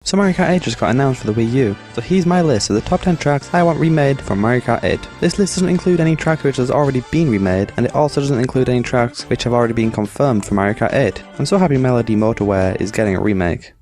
So Mario Kart 8 just got announced for the Wii U, so here's my list of the top 10 tracks I want remade from Mario Kart 8. This list doesn't include any tracks which has already been remade, and it also doesn't include any tracks which have already been confirmed for Mario Kart 8. I'm so happy Melody Motorway is getting a remake.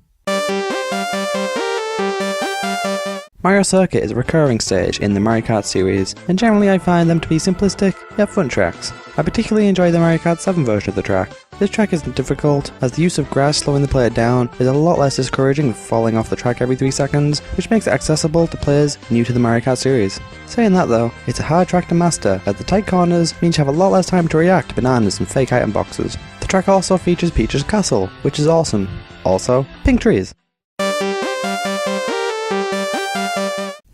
Mario Circuit is a recurring stage in the Mario Kart series, and generally I find them to be simplistic, yet fun tracks. I particularly enjoy the Mario Kart 7 version of the track. This track isn't difficult, as the use of grass slowing the player down is a lot less discouraging than falling off the track every 3 seconds, which makes it accessible to players new to the Mario Kart series. Saying that though, it's a hard track to master, as the tight corners means you have a lot less time to react to bananas and fake item boxes. The track also features Peach's castle, which is awesome. Also, pink trees.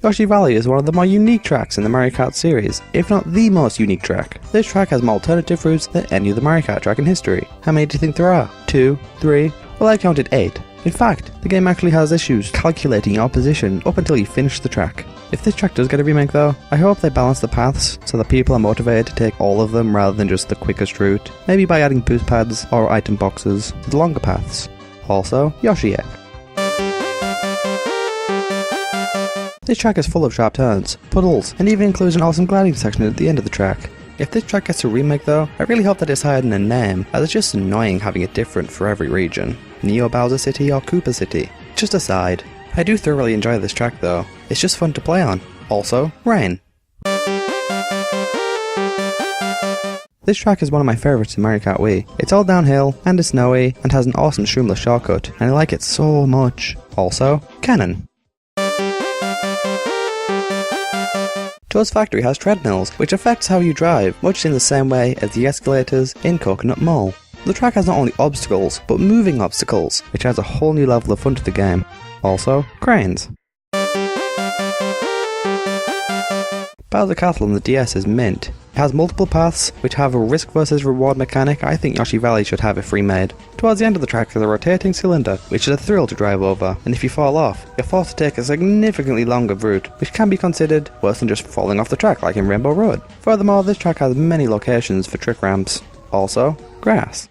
Vashi Valley is one of the more unique tracks in the Mario Kart series, if not the most unique track. This track has more alternative routes than any other Mario Kart track in history. How many do you think there are? 2? 3? Well, I counted 8. In fact, the game actually has issues calculating your position up until you finish the track. If this track does get a remake though, I hope they balance the paths so that people are motivated to take all of them rather than just the quickest route, maybe by adding boost pads or item boxes to the longer paths. Also, Yoshi Egg. This track is full of sharp turns, puddles, and even includes an awesome gliding section at the end of the track. If this track gets a remake though, I really hope that it's higher than a name, as it's just annoying having it different for every region. Neo Bowser City or Koopa City. Just a side. I do thoroughly enjoy this track though, it's just fun to play on. Also, Rain. This track is one of my favourites in Mario Kart Wii. It's all downhill, and it's snowy, and has an awesome streamless shortcut, and I like it so much. Also, Cannon. Toad's Factory has treadmills, which affects how you drive, much in the same way as the escalators in Coconut Mall. The track has not only obstacles, but moving obstacles, which adds a whole new level of fun to the game. Also, cranes. Bowser Castle on the DS is mint. It has multiple paths, which have a risk versus reward mechanic I think Yoshi Valley should have if remade. Towards the end of the track is a rotating cylinder, which is a thrill to drive over, and if you fall off, you're forced to take a significantly longer route, which can be considered worse than just falling off the track like in Rainbow Road. Furthermore, this track has many locations for trick ramps. Also, grass.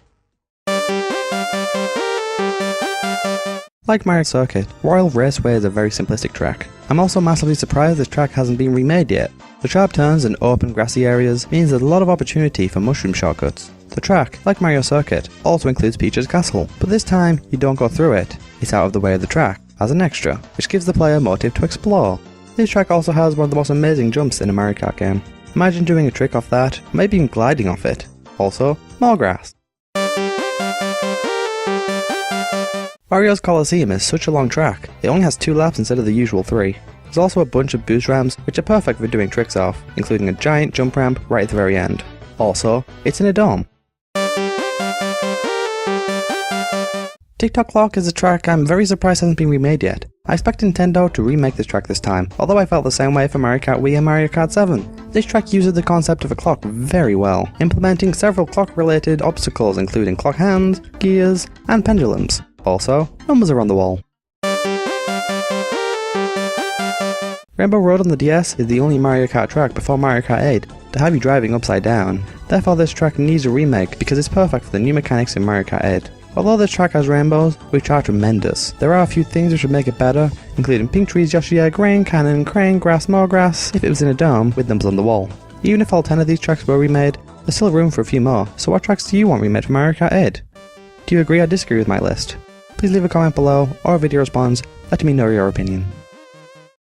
Like Mario Circuit, Royal Raceway is a very simplistic track. I'm also massively surprised this track hasn't been remade yet. The sharp turns and open grassy areas means there's a lot of opportunity for mushroom shortcuts. The track, like Mario Circuit, also includes Peach's castle, but this time you don't go through it. It's out of the way of the track, as an extra, which gives the player motive to explore. This track also has one of the most amazing jumps in a Mario Kart game. Imagine doing a trick off that, or maybe even gliding off it. Also, more grass. Barros Coliseum is such a long track, it only has 2 laps instead of the usual 3. There's also a bunch of boost ramps which are perfect for doing tricks off, including a giant jump ramp right at the very end. Also, it's in a dome. Tick-Tock Clock is a track I'm very surprised hasn't been remade yet. I expect Nintendo to remake this track this time, although I felt the same way for Mario Kart Wii and Mario Kart 7. This track uses the concept of a clock very well, implementing several clock-related obstacles including clock hands, gears, and pendulums. Also, numbers are on the wall. Rainbow Road on the DS is the only Mario Kart track before Mario Kart 8 to have you driving upside down. Therefore this track needs a remake because it's perfect for the new mechanics in Mario Kart 8. Although this track has rainbows, which are tremendous, there are a few things which would make it better, including pink trees, Yoshi Egg, rain, cannon, crane, grass, more grass, if it was in a dome with numbers on the wall. Even if all 10 of these tracks were remade, there's still room for a few more, so what tracks do you want remade for Mario Kart 8? Do you agree or disagree with my list? Please leave a comment below or a video response letting me know your opinion.